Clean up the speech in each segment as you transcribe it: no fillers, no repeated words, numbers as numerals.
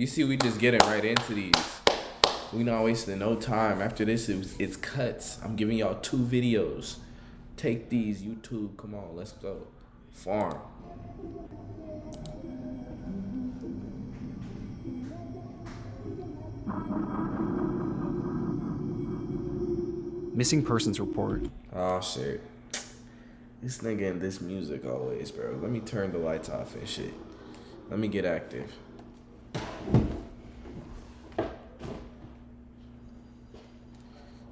You see, we just getting right into these. We not wasting no time. After this, it's cuts. I'm giving y'all 2 videos. Take these, YouTube. Come on, let's go. Farm. Missing persons report. Oh, shit. This nigga and this music always, bro. Let me turn the lights off and shit. Let me get active.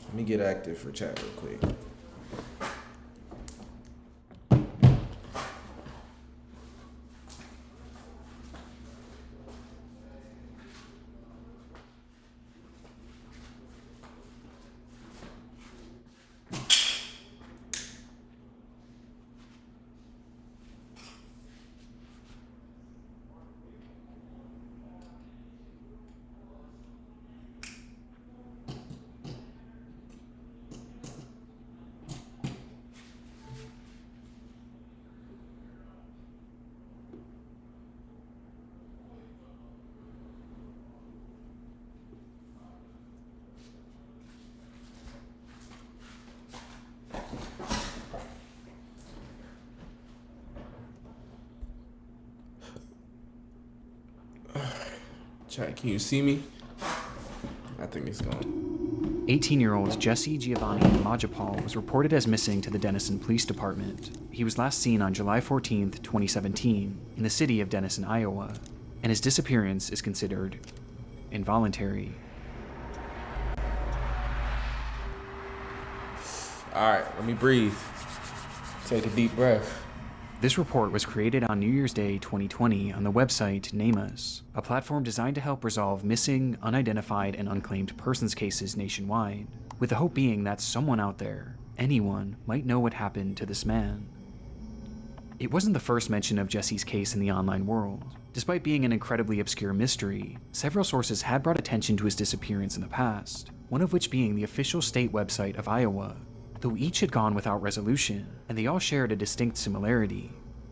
Let me get active for chat real quick. Chat, can you see me? I think it's gone. 18-year-old Jesse Giovanni Nimajapol was reported as missing to the Denison Police Department. He was last seen on July 14, 2017, in the city of Denison, Iowa, and his disappearance is considered involuntary. Alright, let me breathe. Take a deep breath. This report was created on New Year's Day 2020 on the website NAMUS, a platform designed to help resolve missing, unidentified, and unclaimed persons cases nationwide, with the hope being that someone out there, anyone, might know what happened to this man. It wasn't the first mention of Jesse's case in the online world. Despite being an incredibly obscure mystery, several sources had brought attention to his disappearance in the past, one of which being the official state website of Iowa. Though each had gone without resolution, and they all shared a distinct similarity,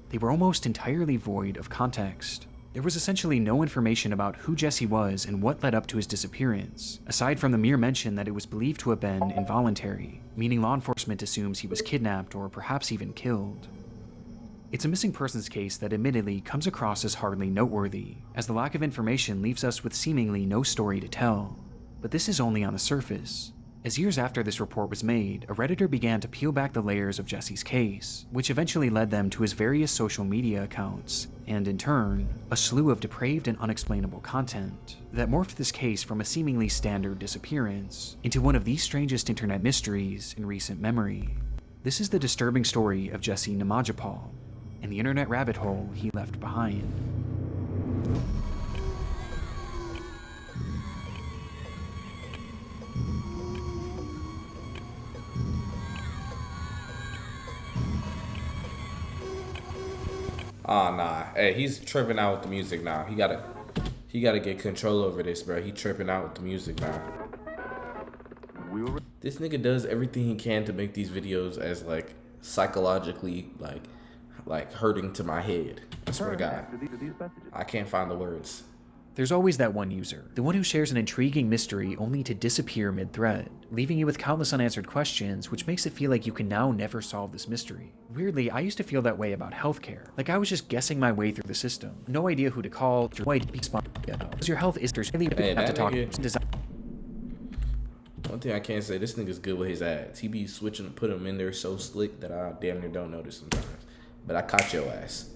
they were almost entirely void of context. There was essentially no information about who Jesse was and what led up to his disappearance, aside from the mere mention that it was believed to have been involuntary, meaning law enforcement assumes he was kidnapped or perhaps even killed. It's a missing persons case that admittedly comes across as hardly noteworthy, as the lack of information leaves us with seemingly no story to tell. But this is only on the surface. As years after this report was made, a Redditor began to peel back the layers of Jesse's case, which eventually led them to his various social media accounts, and in turn, a slew of depraved and unexplainable content that morphed this case from a seemingly standard disappearance into one of the strangest internet mysteries in recent memory. This is the disturbing story of Jesse Nimajapol, and the internet rabbit hole he left behind. Oh, nah. Hey, he's tripping out with the music now. He gotta get control over this, bro. He tripping out with the music now. This nigga does everything he can to make these videos as, like, psychologically, like hurting to my head. I swear to God. I can't find the words. There's always that one user, the one who shares an intriguing mystery only to disappear mid-thread, leaving you with countless unanswered questions, which makes it feel like you can now never solve this mystery. Weirdly, I used to feel that way about healthcare. Like I was just guessing my way through the system. No idea who to call, because your health is really have to talk. One thing I can say, this nigga's good with his ads. He be switching to put them in there so slick that I damn near don't notice sometimes. But I caught your ass.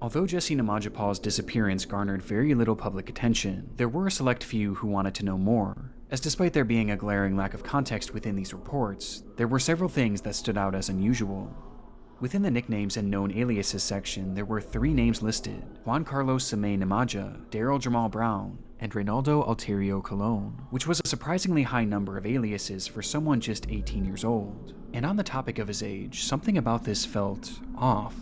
Although Jesse Nimajapol's disappearance garnered very little public attention, there were a select few who wanted to know more, as despite there being a glaring lack of context within these reports, there were several things that stood out as unusual. Within the nicknames and known aliases section, there were 3 names listed: Juan Carlos Samay Nimaja, Daryl Jamal Brown, and Reynaldo Alterio Colon, which was a surprisingly high number of aliases for someone just 18 years old. And on the topic of his age, something about this felt off.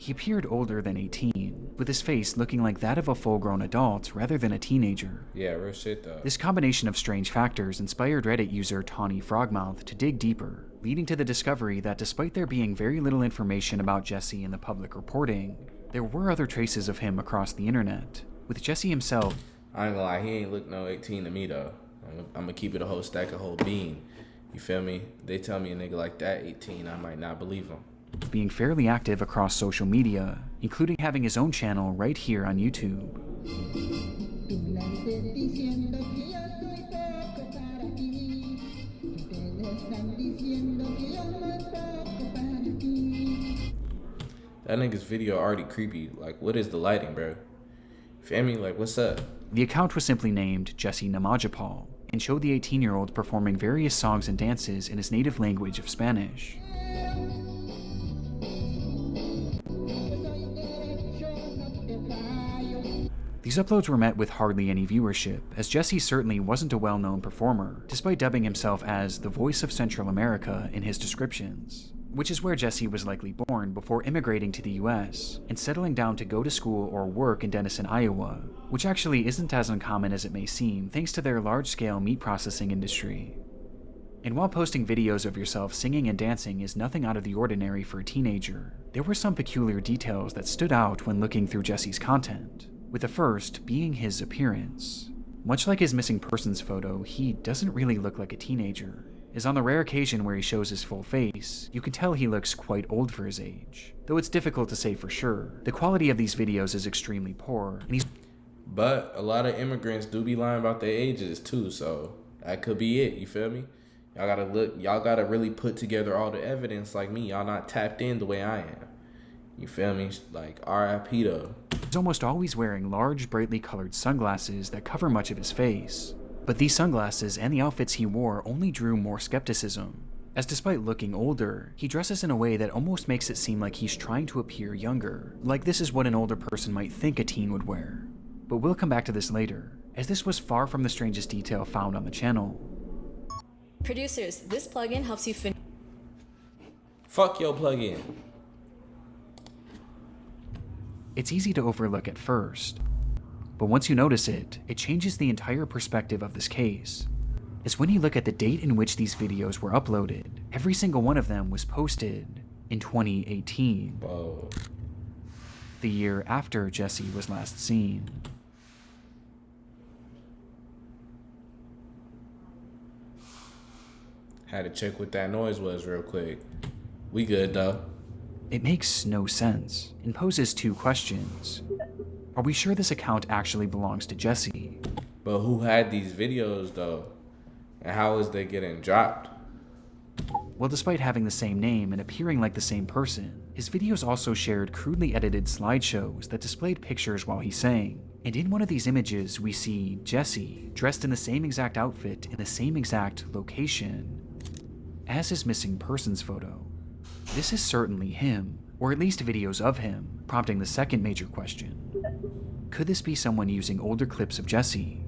He appeared older than 18, with his face looking like that of a full-grown adult rather than a teenager. Yeah, real shit though. This combination of strange factors inspired Reddit user Tawny Frogmouth to dig deeper, leading to the discovery that despite there being very little information about Jesse in the public reporting, there were other traces of him across the internet, with Jesse himself. I ain't gonna lie, he ain't look no 18 to me though. I'm gonna keep it a whole stack, a whole bean. You feel me? They tell me a nigga like that 18, I might not believe him. Being fairly active across social media, including having his own channel right here on YouTube. That nigga's video already creepy. Like, what is the lighting, bro? Feel me? Like, what's up? The account was simply named Jesse Nimajapol and showed the 18-year-old performing various songs and dances in his native language of Spanish. These uploads were met with hardly any viewership, as Jesse certainly wasn't a well-known performer, despite dubbing himself as the voice of Central America in his descriptions, which is where Jesse was likely born before immigrating to the US and settling down to go to school or work in Denison, Iowa, which actually isn't as uncommon as it may seem thanks to their large-scale meat processing industry. And while posting videos of yourself singing and dancing is nothing out of the ordinary for a teenager, there were some peculiar details that stood out when looking through Jesse's content, with the first being his appearance. Much like his missing persons photo, he doesn't really look like a teenager, as on the rare occasion where he shows his full face, you can tell he looks quite old for his age. Though it's difficult to say for sure, the quality of these videos is extremely poor, and But a lot of immigrants do be lying about their ages too, so that could be it, you feel me? Y'all gotta really put together all the evidence like me. Y'all not tapped in the way I am. You feel me? Like, R.I.P. though. He's almost always wearing large, brightly colored sunglasses that cover much of his face. But these sunglasses and the outfits he wore only drew more skepticism, as despite looking older, he dresses in a way that almost makes it seem like he's trying to appear younger, like this is what an older person might think a teen would wear. But we'll come back to this later, as this was far from the strangest detail found on the channel. Producers, this plugin helps you Fuck your plugin. It's easy to overlook at first, but once you notice it, it changes the entire perspective of this case. As when you look at the date in which these videos were uploaded, every single one of them was posted in 2018. Whoa. The year after Jesse was last seen. Had to check what that noise was real quick. We good though. It makes no sense and poses two questions. Are we sure this account actually belongs to Jesse? But who had these videos though? And how is they getting dropped? Well, despite having the same name and appearing like the same person, his videos also shared crudely edited slideshows that displayed pictures while he sang. And in one of these images, we see Jesse dressed in the same exact outfit in the same exact location as his missing persons photo. This is certainly him, or at least videos of him, prompting the second major question. Could this be someone using older clips of Jesse?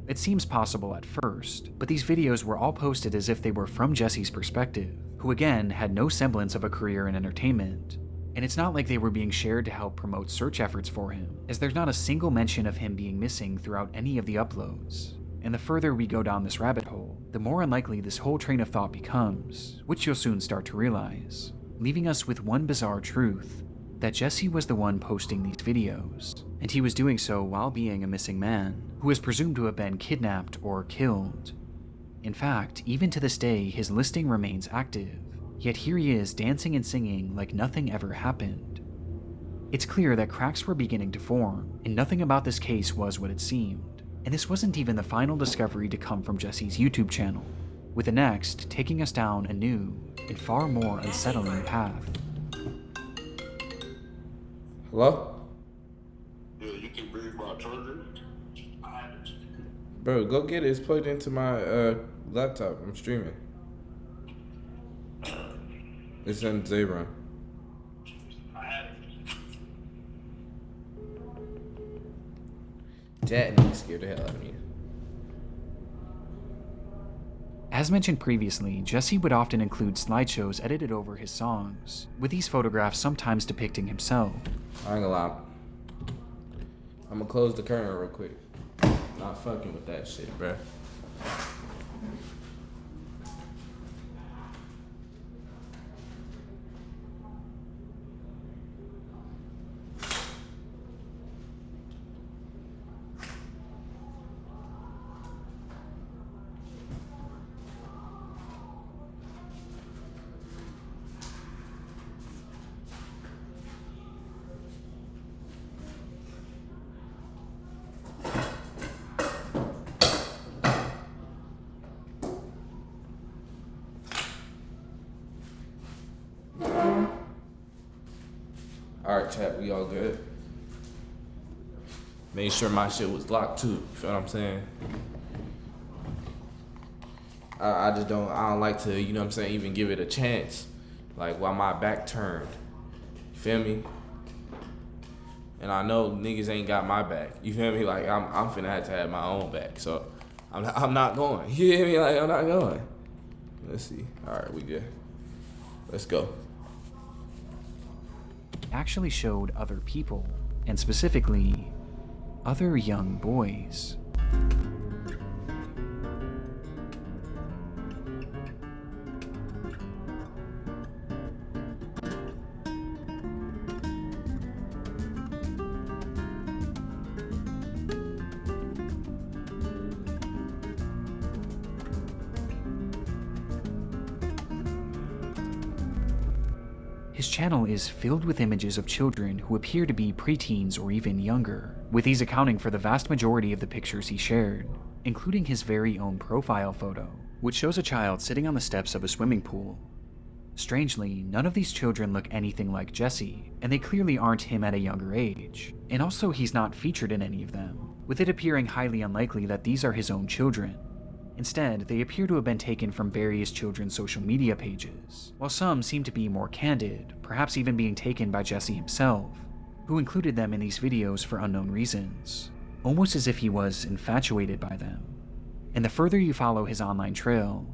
It seems possible at first, but these videos were all posted as if they were from Jesse's perspective, who again had no semblance of a career in entertainment. And it's not like they were being shared to help promote search efforts for him, as there's not a single mention of him being missing throughout any of the uploads. And the further we go down this rabbit hole, the more unlikely this whole train of thought becomes, which you'll soon start to realize, leaving us with one bizarre truth, that Jesse was the one posting these videos, and he was doing so while being a missing man, who is presumed to have been kidnapped or killed. In fact, even to this day, his listing remains active, yet here he is dancing and singing like nothing ever happened. It's clear that cracks were beginning to form, and nothing about this case was what it seemed. And this wasn't even the final discovery to come from Jesse's YouTube channel, with the next taking us down a new and far more unsettling path. Hello? Yeah, you can bring my charger. Bro, go get it. It's plugged into my laptop. I'm streaming. It's in Zayron. That nigga scared the hell out of me. As mentioned previously, Jesse would often include slideshows edited over his songs, with these photographs sometimes depicting himself. I ain't gonna lie. I'm gonna close the curtain real quick. Not fucking with that shit, bruh. Alright, chat, we all good. Made sure my shit was locked too. You feel what I'm saying? I don't like to, you know what I'm saying, even give it a chance. Like, while my back turned. You feel me? And I know niggas ain't got my back. You feel me? Like, I'm finna have to have my own back. So, I'm not going. You hear me? Like, I'm not going. Let's see. Alright, we good. Let's go. Actually showed other people, and specifically, other young boys. His channel is filled with images of children who appear to be preteens or even younger, with these accounting for the vast majority of the pictures he shared, including his very own profile photo, which shows a child sitting on the steps of a swimming pool. Strangely, none of these children look anything like Jesse, and they clearly aren't him at a younger age, and also he's not featured in any of them, with it appearing highly unlikely that these are his own children. Instead, they appear to have been taken from various children's social media pages, while some seem to be more candid, perhaps even being taken by Jesse himself, who included them in these videos for unknown reasons, almost as if he was infatuated by them. And the further you follow his online trail,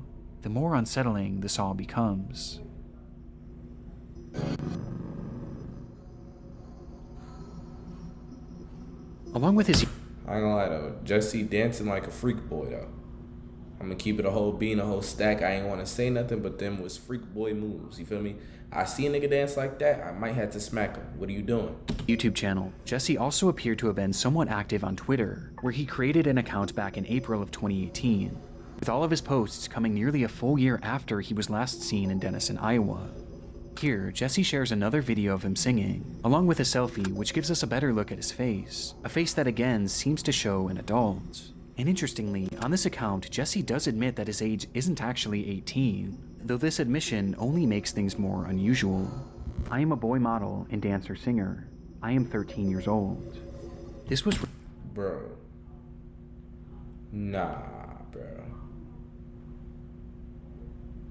the more unsettling this all becomes. Along with his... I ain't gonna lie though, Jesse dancing like a freak boy though. I'm gonna keep it a whole bean, a whole stack. I ain't wanna say nothing, but them was freak boy moves. You feel me? I see a nigga dance like that, I might have to smack him. What are you doing? YouTube channel, Jesse also appeared to have been somewhat active on Twitter, where he created an account back in April of 2018, with all of his posts coming nearly a full year after he was last seen in Denison, Iowa. Here, Jesse shares another video of him singing, along with a selfie which gives us a better look at his face, a face that again seems to show an adult. And interestingly, on this account, Jesse does admit that his age isn't actually 18, though this admission only makes things more unusual. I am a boy model and dancer-singer. I am 13 years old. This was... Bro. Nah, bro.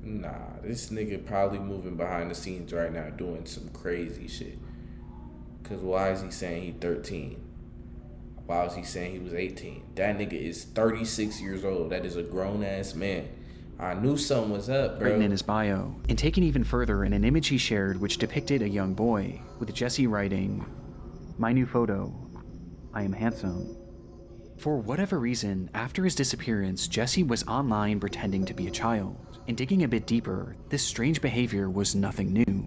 Nah, this nigga probably moving behind the scenes right now doing some crazy shit. Cause why is he saying he 13? Why was he saying he was 18? That nigga is 36 years old. That is a grown-ass man. I knew something was up, bro. Written in his bio, and taken even further in an image he shared which depicted a young boy, with Jesse writing, "My new photo, I am handsome." For whatever reason, after his disappearance, Jesse was online pretending to be a child, and digging a bit deeper, this strange behavior was nothing new.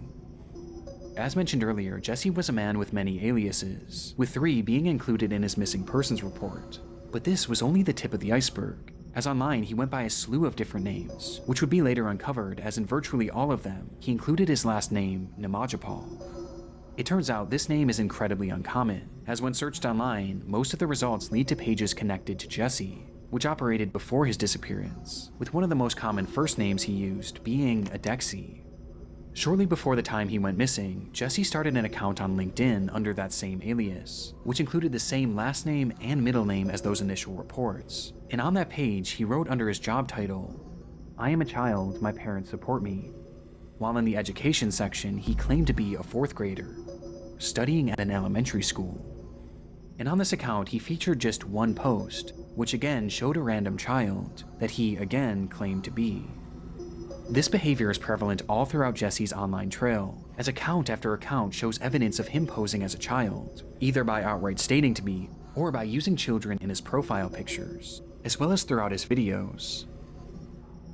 As mentioned earlier, Jesse was a man with many aliases, with 3 being included in his missing persons report. But this was only the tip of the iceberg, as online he went by a slew of different names, which would be later uncovered as in virtually all of them, he included his last name, Nimajapol. It turns out this name is incredibly uncommon, as when searched online, most of the results lead to pages connected to Jesse, which operated before his disappearance, with one of the most common first names he used being Adexi. Shortly before the time he went missing, Jesse started an account on LinkedIn under that same alias, which included the same last name and middle name as those initial reports. And on that page, he wrote under his job title, "I am a child, my parents support me." While in the education section, he claimed to be a 4th grader, studying at an elementary school. And on this account, he featured just one post, which again showed a random child that he again claimed to be. This behavior is prevalent all throughout Jesse's online trail, as account after account shows evidence of him posing as a child, either by outright stating to be, or by using children in his profile pictures, as well as throughout his videos.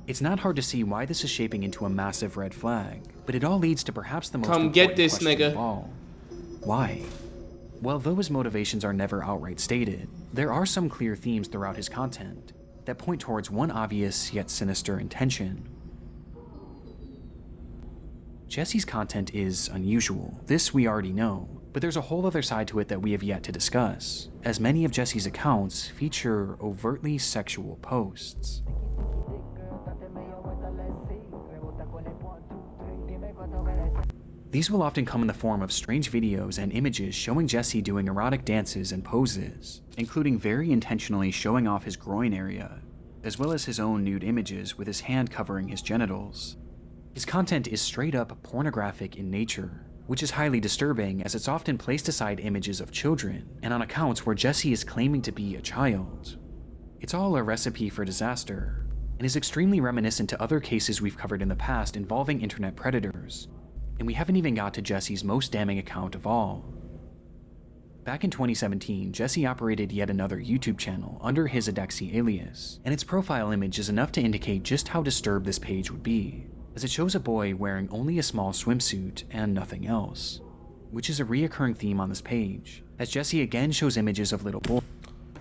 It's not hard to see why this is shaping into a massive red flag, but it all leads to perhaps the most Come important get this question nigga. of all. Why? Well, though his motivations are never outright stated, there are some clear themes throughout his content that point towards one obvious yet sinister intention. Jesse's content is unusual, this we already know, but there's a whole other side to it that we have yet to discuss, as many of Jesse's accounts feature overtly sexual posts. These will often come in the form of strange videos and images showing Jesse doing erotic dances and poses, including very intentionally showing off his groin area, as well as his own nude images with his hand covering his genitals. His content is straight up pornographic in nature, which is highly disturbing as it's often placed aside images of children and on accounts where Jesse is claiming to be a child. It's all a recipe for disaster, and is extremely reminiscent to other cases we've covered in the past involving internet predators, and we haven't even got to Jesse's most damning account of all. Back in 2017, Jesse operated yet another YouTube channel under his Adexi alias, and its profile image is enough to indicate just how disturbed this page would be, as it shows a boy wearing only a small swimsuit and nothing else, which is a reoccurring theme on this page, as Jesse again shows images of little boys.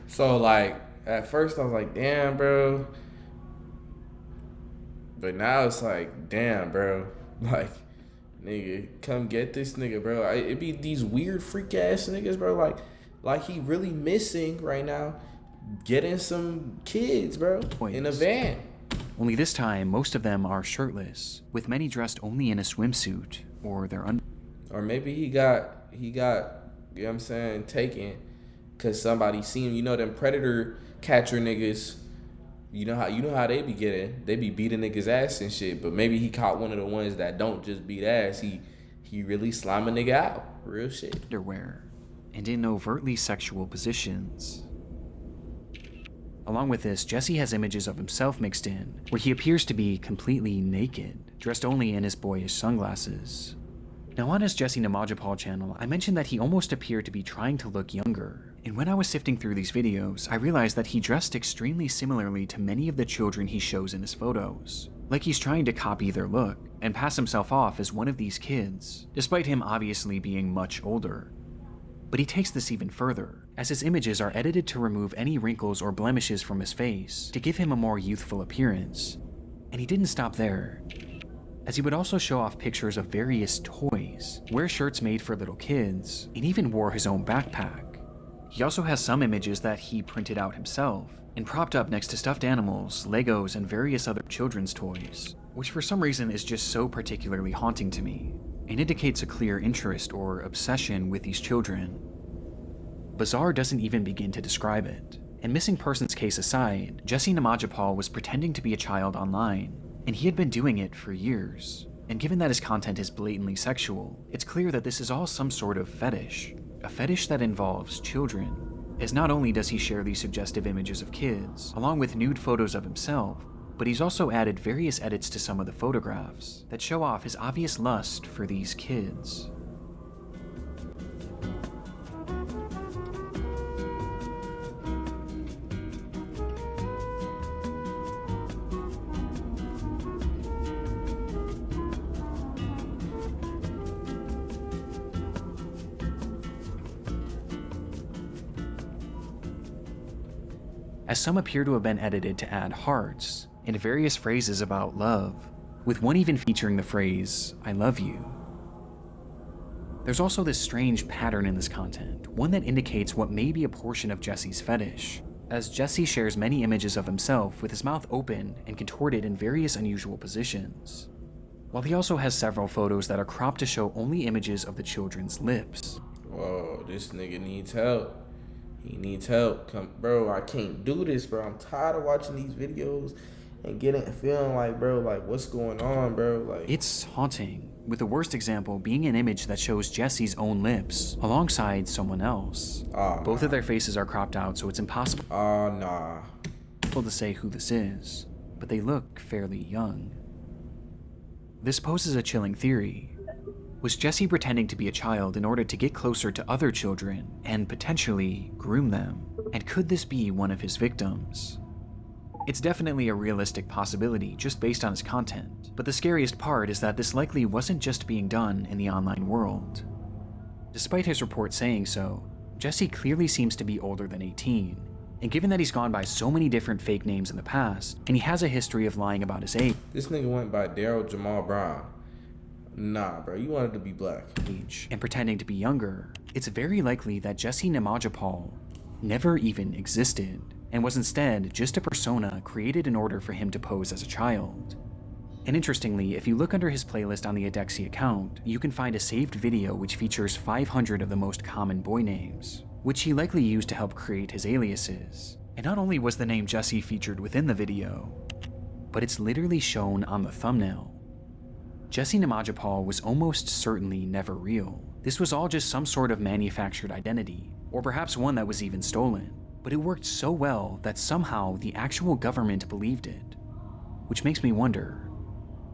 So, like, at first I was like, damn, bro. But now it's like, damn, bro. Like, nigga, come get this nigga, bro. It be these weird freak ass niggas, bro. Like he really missing right now, getting some kids, bro, in a van. Only this time, most of them are shirtless, with many dressed only in a swimsuit or their Or maybe he got, you know what I'm saying, taken because somebody seen him. You know them predator catcher niggas. You know how they be getting. They be beating niggas ass and shit. But maybe he caught one of the ones that don't just beat ass. He really slime a nigga out. Real shit. underwear and in overtly sexual positions. Along with this, Jesse has images of himself mixed in, where he appears to be completely naked, dressed only in his boyish sunglasses. Now on his Jesse Nimajapol channel, I mentioned that he almost appeared to be trying to look younger, and when I was sifting through these videos, I realized that he dressed extremely similarly to many of the children he shows in his photos, like he's trying to copy their look and pass himself off as one of these kids, despite him obviously being much older. But he takes this even further, as his images are edited to remove any wrinkles or blemishes from his face to give him a more youthful appearance. And he didn't stop there, as he would also show off pictures of various toys, wear shirts made for little kids, and even wore his own backpack. He also has some images that he printed out himself and propped up next to stuffed animals, Legos, and various other children's toys, which for some reason is just so particularly haunting to me, and indicates a clear interest or obsession with these children. Bizarre doesn't even begin to describe it, and missing persons case aside, Jesse Nimajapol was pretending to be a child online, and he had been doing it for years. And given that his content is blatantly sexual, it's clear that this is all some sort of fetish, a fetish that involves children, as not only does he share these suggestive images of kids, along with nude photos of himself, but he's also added various edits to some of the photographs that show off his obvious lust for these kids. As some appear to have been edited to add hearts and various phrases about love, with one even featuring the phrase, "I love you." There's also this strange pattern in this content, one that indicates what may be a portion of Jesse's fetish, as Jesse shares many images of himself with his mouth open and contorted in various unusual positions, while he also has several photos that are cropped to show only images of the children's lips. Whoa, this nigga needs help. He needs help. Come, bro, I can't do this, bro. I'm tired of watching these videos and feeling like, bro, like, what's going on, bro? Like, it's haunting, with the worst example being an image that shows Jesse's own lips alongside someone else. Both of their faces are cropped out, so it's impossible to say who this is, but they look fairly young. This poses a chilling theory. Was Jesse pretending to be a child in order to get closer to other children and potentially groom them? And could this be one of his victims? It's definitely a realistic possibility just based on his content, but the scariest part is that this likely wasn't just being done in the online world. Despite his report saying so, Jesse clearly seems to be older than 18, and given that he's gone by so many different fake names in the past, and he has a history of lying about his age. This nigga went by Daryl Jamal Brown. Nah, bro, you wanted to be black. And pretending to be younger, it's very likely that Jesse Nimajapol never even existed, and was instead just a persona created in order for him to pose as a child. And interestingly, if you look under his playlist on the Adexi account, you can find a saved video which features 500 of the most common boy names, which he likely used to help create his aliases. And not only was the name Jesse featured within the video, but it's literally shown on the thumbnail. Jesse Nimajapol was almost certainly never real. This was all just some sort of manufactured identity, or perhaps one that was even stolen. But it worked so well that somehow the actual government believed it. Which makes me wonder,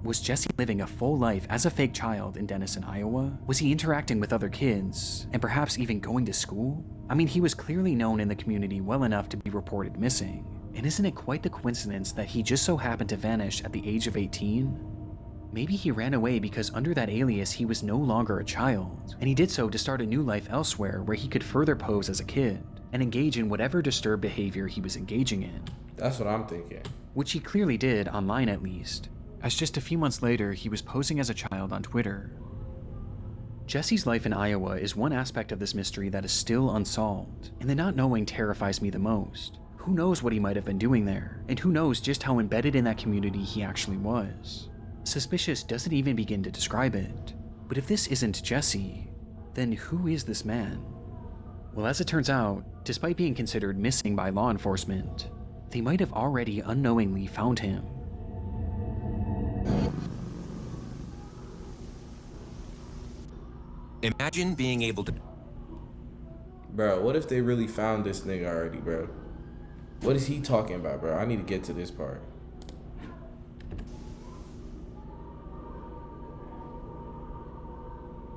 was Jesse living a full life as a fake child in Denison, Iowa? Was he interacting with other kids, and perhaps even going to school? I mean, he was clearly known in the community well enough to be reported missing. And isn't it quite the coincidence that he just so happened to vanish at the age of 18? Maybe he ran away because under that alias he was no longer a child, and he did so to start a new life elsewhere where he could further pose as a kid, and engage in whatever disturbed behavior he was engaging in. That's what I'm thinking. Which he clearly did, online at least, as just a few months later he was posing as a child on Twitter. Jesse's life in Iowa is one aspect of this mystery that is still unsolved, and the not knowing terrifies me the most. Who knows what he might have been doing there, and who knows just how embedded in that community he actually was. Suspicious doesn't even begin to describe it. But if this isn't Jesse, then who is this man? Well, as it turns out, despite being considered missing by law enforcement, they might have already unknowingly found him. Imagine being able to... Bro, what if they really found this nigga already, bro? What is he talking about, bro? I need to get to this part.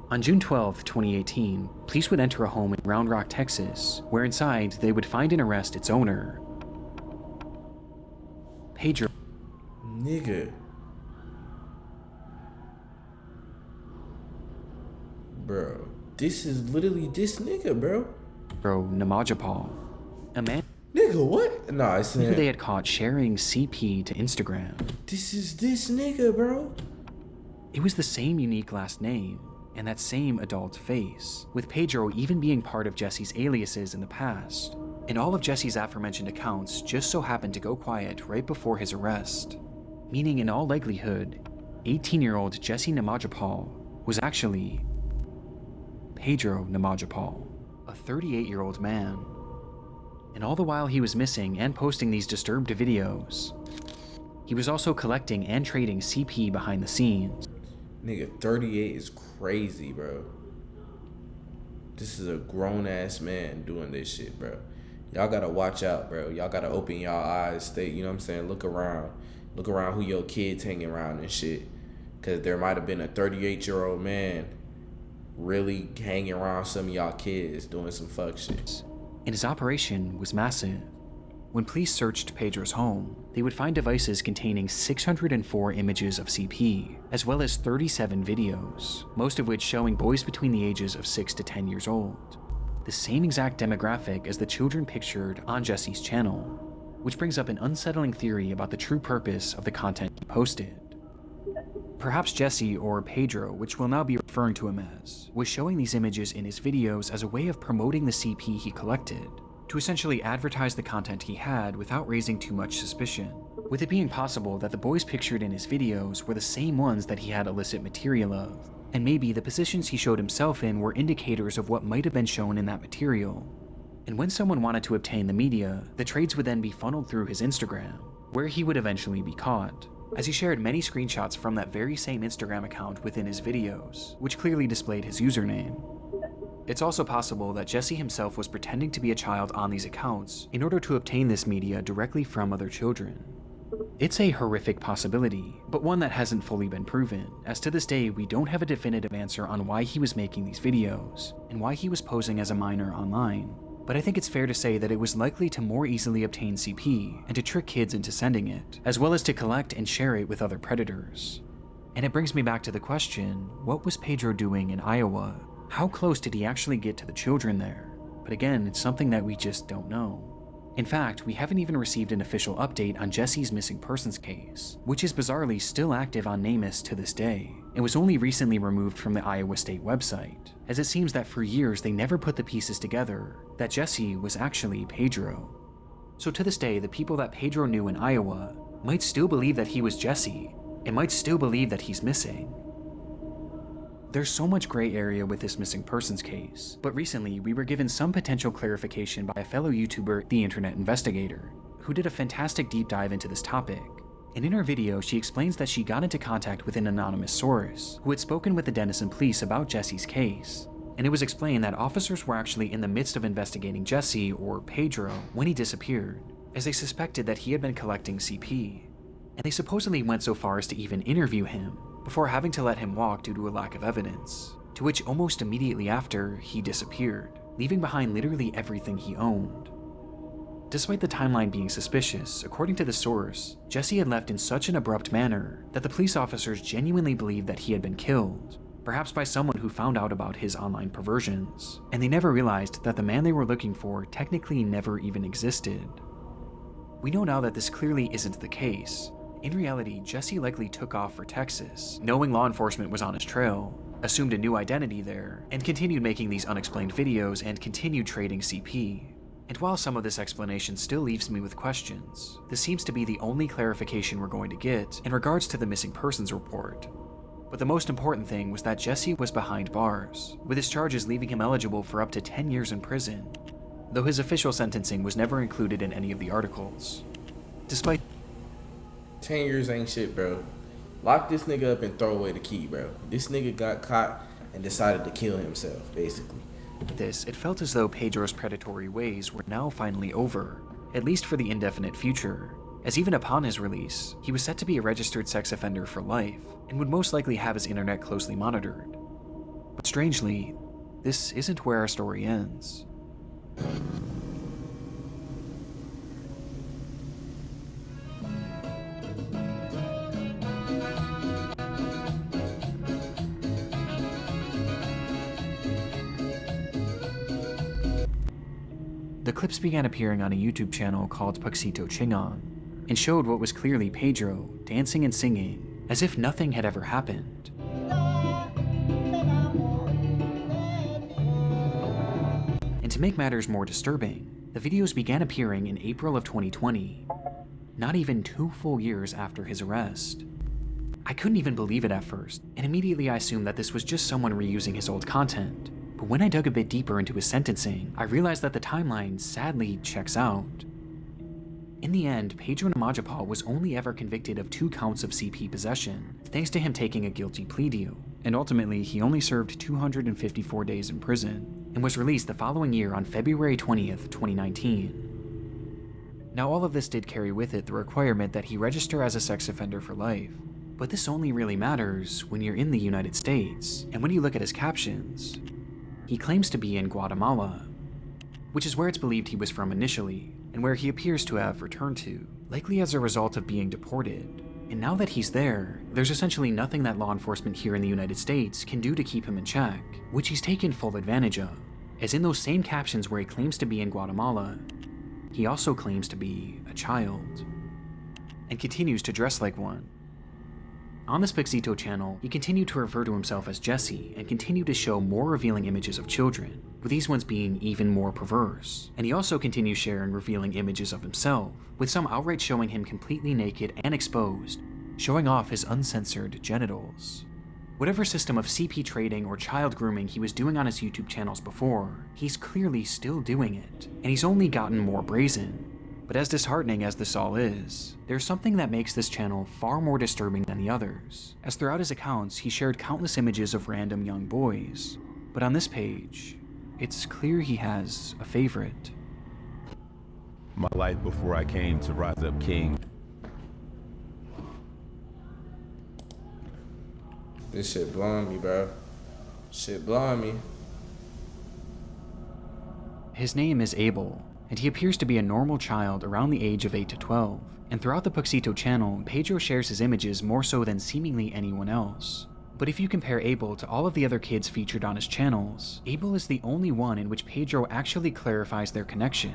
On June 12, 2018, police would enter a home in Round Rock, Texas, where inside they would find and arrest its owner, Pedro. Nigga. Bro, this is literally this nigga, bro. Nimajapol, a man Nigga, what? Nah, it's who they had caught sharing CP to Instagram. This is this nigga, bro. It was the same unique last name, and that same adult face, with Pedro even being part of Jesse's aliases in the past. And all of Jesse's aforementioned accounts just so happened to go quiet right before his arrest, meaning in all likelihood, 18-year-old Jesse Nimajapol was actually Pedro Nimajapol, a 38-year-old man. And all the while he was missing and posting these disturbed videos, he was also collecting and trading CP behind the scenes. Nigga, 38 is crazy, bro. This is a grown-ass man doing this shit, bro. Y'all gotta watch out, bro. Y'all gotta open y'all eyes, stay, you know what I'm saying? Look around. Look around who your kids hanging around and shit. Because there might have been a 38-year-old man really hanging around some of y'all kids doing some fuck shit. And his operation was massive. When police searched Pedro's home, they would find devices containing 604 images of CP, as well as 37 videos, most of which showing boys between the ages of 6 to 10 years old. The same exact demographic as the children pictured on Jesse's channel, which brings up an unsettling theory about the true purpose of the content he posted. Perhaps Jesse, or Pedro, which we'll now be referring to him as, was showing these images in his videos as a way of promoting the CP he collected, to essentially advertise the content he had without raising too much suspicion, with it being possible that the boys pictured in his videos were the same ones that he had illicit material of, and maybe the positions he showed himself in were indicators of what might have been shown in that material. And when someone wanted to obtain the media, the trades would then be funneled through his Instagram, where he would eventually be caught, as he shared many screenshots from that very same Instagram account within his videos, which clearly displayed his username. It's also possible that Jesse himself was pretending to be a child on these accounts in order to obtain this media directly from other children. It's a horrific possibility, but one that hasn't fully been proven, as to this day we don't have a definitive answer on why he was making these videos, and why he was posing as a minor online. But I think it's fair to say that it was likely to more easily obtain CP and to trick kids into sending it, as well as to collect and share it with other predators. And it brings me back to the question, what was Pedro doing in Iowa? How close did he actually get to the children there? But again, it's something that we just don't know. In fact, we haven't even received an official update on Jesse's missing persons case, which is bizarrely still active on NamUs to this day, and was only recently removed from the Iowa State website, as it seems that for years they never put the pieces together that Jesse was actually Pedro. So to this day, the people that Pedro knew in Iowa might still believe that he was Jesse, and might still believe that he's missing. There's so much gray area with this missing persons case, but recently we were given some potential clarification by a fellow YouTuber, The Internet Investigator, who did a fantastic deep dive into this topic. And in her video, she explains that she got into contact with an anonymous source who had spoken with the Denison police about Jesse's case. And it was explained that officers were actually in the midst of investigating Jesse, or Pedro, when he disappeared, as they suspected that he had been collecting CP. And they supposedly went so far as to even interview him, before having to let him walk due to a lack of evidence, to which almost immediately after, he disappeared, leaving behind literally everything he owned. Despite the timeline being suspicious, according to the source, Jesse had left in such an abrupt manner that the police officers genuinely believed that he had been killed, perhaps by someone who found out about his online perversions, and they never realized that the man they were looking for technically never even existed. We know now that this clearly isn't the case. In reality, Jesse likely took off for Texas, knowing law enforcement was on his trail, assumed a new identity there, and continued making these unexplained videos and continued trading CP. And while some of this explanation still leaves me with questions, this seems to be the only clarification we're going to get in regards to the missing persons report. But the most important thing was that Jesse was behind bars, with his charges leaving him eligible for up to 10 years in prison, though his official sentencing was never included in any of the articles. Despite 10 years ain't shit, bro. Lock this nigga up and throw away the key, bro. This nigga got caught and decided to kill himself, basically. this, it felt as though Pedro's predatory ways were now finally over, at least for the indefinite future, as even upon his release, he was set to be a registered sex offender for life, and would most likely have his internet closely monitored. But strangely, this isn't where our story ends. The clips began appearing on a YouTube channel called Puxito Chingon, and showed what was clearly Pedro dancing and singing as if nothing had ever happened. And to make matters more disturbing, the videos began appearing in April of 2020, not even 2 full years after his arrest. I couldn't even believe it at first, and immediately I assumed that this was just someone reusing his old content. But when I dug a bit deeper into his sentencing, I realized that the timeline sadly checks out. In the end, Pedro Nimajapol was only ever convicted of 2 counts of CP possession, thanks to him taking a guilty plea deal, and ultimately he only served 254 days in prison, and was released the following year on February 20th, 2019. Now all of this did carry with it the requirement that he register as a sex offender for life, but this only really matters when you're in the United States, and when you look at his captions, he claims to be in Guatemala, which is where it's believed he was from initially, and where he appears to have returned to, likely as a result of being deported. And now that he's there, there's essentially nothing that law enforcement here in the United States can do to keep him in check, which he's taken full advantage of, as in those same captions where he claims to be in Guatemala, he also claims to be a child, and continues to dress like one. On this Puxito channel, he continued to refer to himself as Jesse and continued to show more revealing images of children, with these ones being even more perverse. And he also continues sharing revealing images of himself, with some outright showing him completely naked and exposed, showing off his uncensored genitals. Whatever system of CP trading or child grooming he was doing on his YouTube channels before, he's clearly still doing it, and he's only gotten more brazen. But as disheartening as this all is, there's something that makes this channel far more disturbing than the others, as throughout his accounts he shared countless images of random young boys. But on this page, it's clear he has a favorite. My life before I came to rise up king. This shit blowing me, bro. Shit blowing me. His name is Abel, and he appears to be a normal child around the age of 8 to 12, and throughout the Puxito channel, Pedro shares his images more so than seemingly anyone else. But if you compare Abel to all of the other kids featured on his channels, Abel is the only one in which Pedro actually clarifies their connection,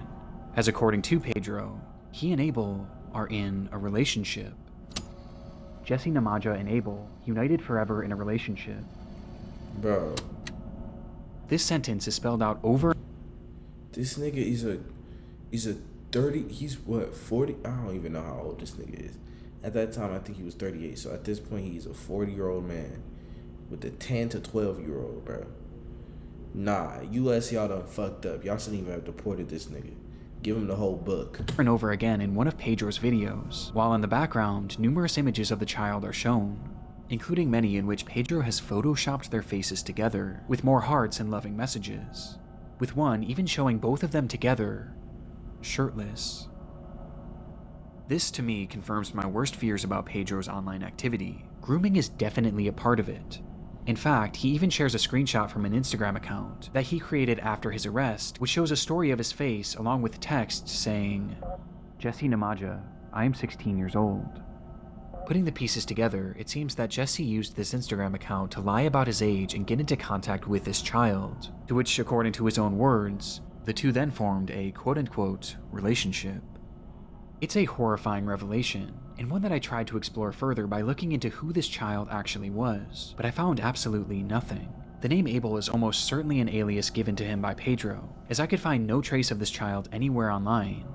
as according to Pedro, he and Abel are in a relationship. Jesse Nimaja and Abel, united forever in a relationship. Bro. This sentence is spelled out over. This nigga is he's a 30, he's what, 40? I don't even know how old this nigga is. At that time, I think he was 38. So at this point, he's a 40-year-old man with a 10 to 12-year-old, bro. Nah, US, y'all done fucked up. Y'all shouldn't even have deported this nigga. Give him the whole book. And over again in one of Pedro's videos, while in the background, numerous images of the child are shown, including many in which Pedro has photoshopped their faces together with more hearts and loving messages, with one even showing both of them together, shirtless. This to me confirms my worst fears about Pedro's online activity. Grooming is definitely a part of it. In fact, he even shares a screenshot from an Instagram account that he created after his arrest, which shows a story of his face along with text saying, "Jesse Nimaja, I am 16 years old." Putting the pieces together, it seems that Jesse used this Instagram account to lie about his age and get into contact with this child, to which, according to his own words, the two then formed a quote-unquote relationship. It's a horrifying revelation, and one that I tried to explore further by looking into who this child actually was, but I found absolutely nothing. The name Abel is almost certainly an alias given to him by Pedro, as I could find no trace of this child anywhere online,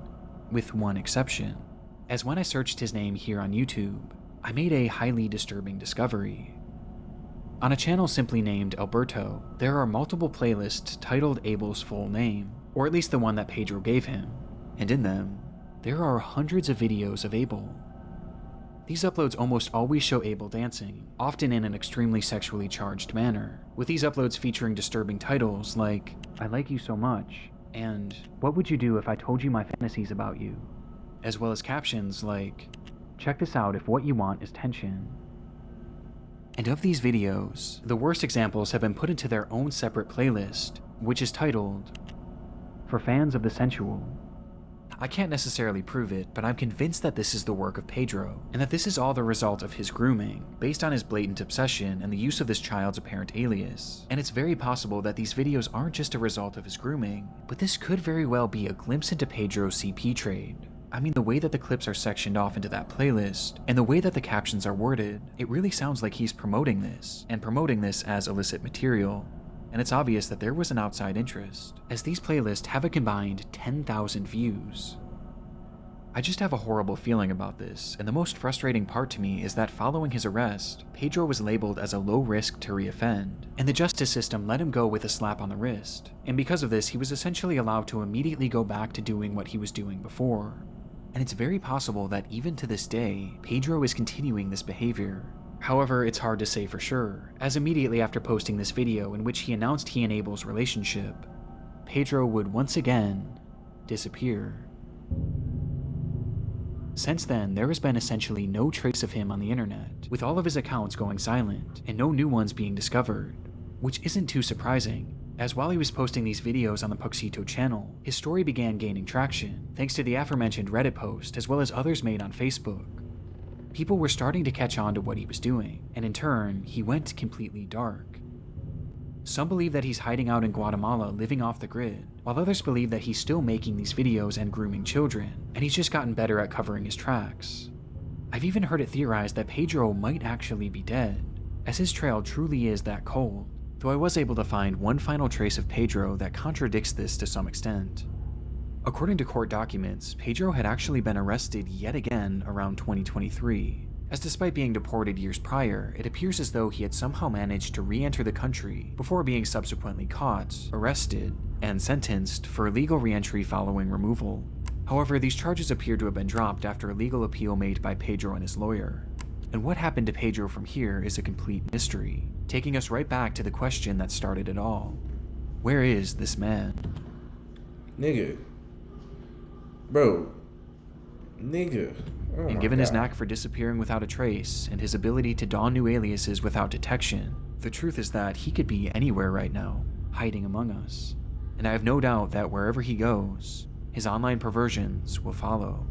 with one exception, as when I searched his name here on YouTube, I made a highly disturbing discovery. On a channel simply named Alberto, there are multiple playlists titled Abel's full name, or at least the one that Pedro gave him, and in them, there are hundreds of videos of Abel. These uploads almost always show Abel dancing, often in an extremely sexually charged manner, with these uploads featuring disturbing titles like, "I like you so much," and "What would you do if I told you my fantasies about you?" as well as captions like, "Check this out if what you want is tension." And of these videos, the worst examples have been put into their own separate playlist, which is titled, "For Fans of the Sensual." I can't necessarily prove it, but I'm convinced that this is the work of Pedro, and that this is all the result of his grooming, based on his blatant obsession and the use of this child's apparent alias. And it's very possible that these videos aren't just a result of his grooming, but this could very well be a glimpse into Pedro's CP trade. I mean, the way that the clips are sectioned off into that playlist, and the way that the captions are worded, it really sounds like he's promoting this, and promoting this as illicit material. And it's obvious that there was an outside interest, as these playlists have a combined 10,000 views. I just have a horrible feeling about this, and the most frustrating part to me is that following his arrest, Pedro was labeled as a low risk to reoffend, and the justice system let him go with a slap on the wrist, and because of this he was essentially allowed to immediately go back to doing what he was doing before. And it's very possible that even to this day, Pedro is continuing this behavior. However, it's hard to say for sure, as immediately after posting this video in which he announced he and Abel's relationship, Pedro would once again disappear. Since then, there has been essentially no trace of him on the internet, with all of his accounts going silent and no new ones being discovered, which isn't too surprising, as while he was posting these videos on the Puxito channel, his story began gaining traction, thanks to the aforementioned Reddit post as well as others made on Facebook. People were starting to catch on to what he was doing, and in turn, he went completely dark. Some believe that he's hiding out in Guatemala living off the grid, while others believe that he's still making these videos and grooming children, and he's just gotten better at covering his tracks. I've even heard it theorized that Pedro might actually be dead, as his trail truly is that cold, though I was able to find one final trace of Pedro that contradicts this to some extent. According to court documents, Pedro had actually been arrested yet again around 2023, as despite being deported years prior, it appears as though he had somehow managed to re-enter the country before being subsequently caught, arrested, and sentenced for illegal re-entry following removal. However, these charges appear to have been dropped after a legal appeal made by Pedro and his lawyer. And what happened to Pedro from here is a complete mystery, taking us right back to the question that started it all. Where is this man? Nigga. Bro. Nigga. Oh And given his knack for disappearing without a trace, and his ability to don new aliases without detection, the truth is that he could be anywhere right now, hiding among us. And I have no doubt that wherever he goes, his online perversions will follow.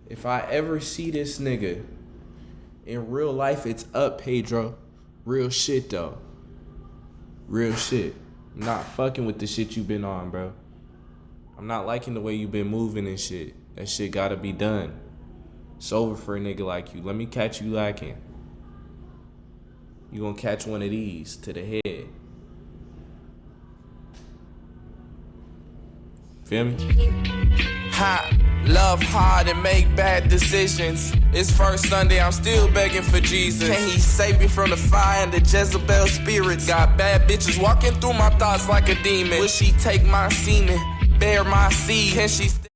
If I ever see this nigga in real life, it's up, Pedro. Real shit, though. Real shit. I'm not fucking with the shit you been on, bro. I'm not liking the way you been moving and shit. That shit gotta be done. It's over for a nigga like you. Let me catch you lacking. You gonna catch one of these to the head. Feel me? Love hard and make bad decisions. It's first Sunday, I'm still begging for Jesus. Can he save me from the fire and the Jezebel spirits? Got bad bitches walking through my thoughts like a demon. Will she take my semen, bear my seed? Can she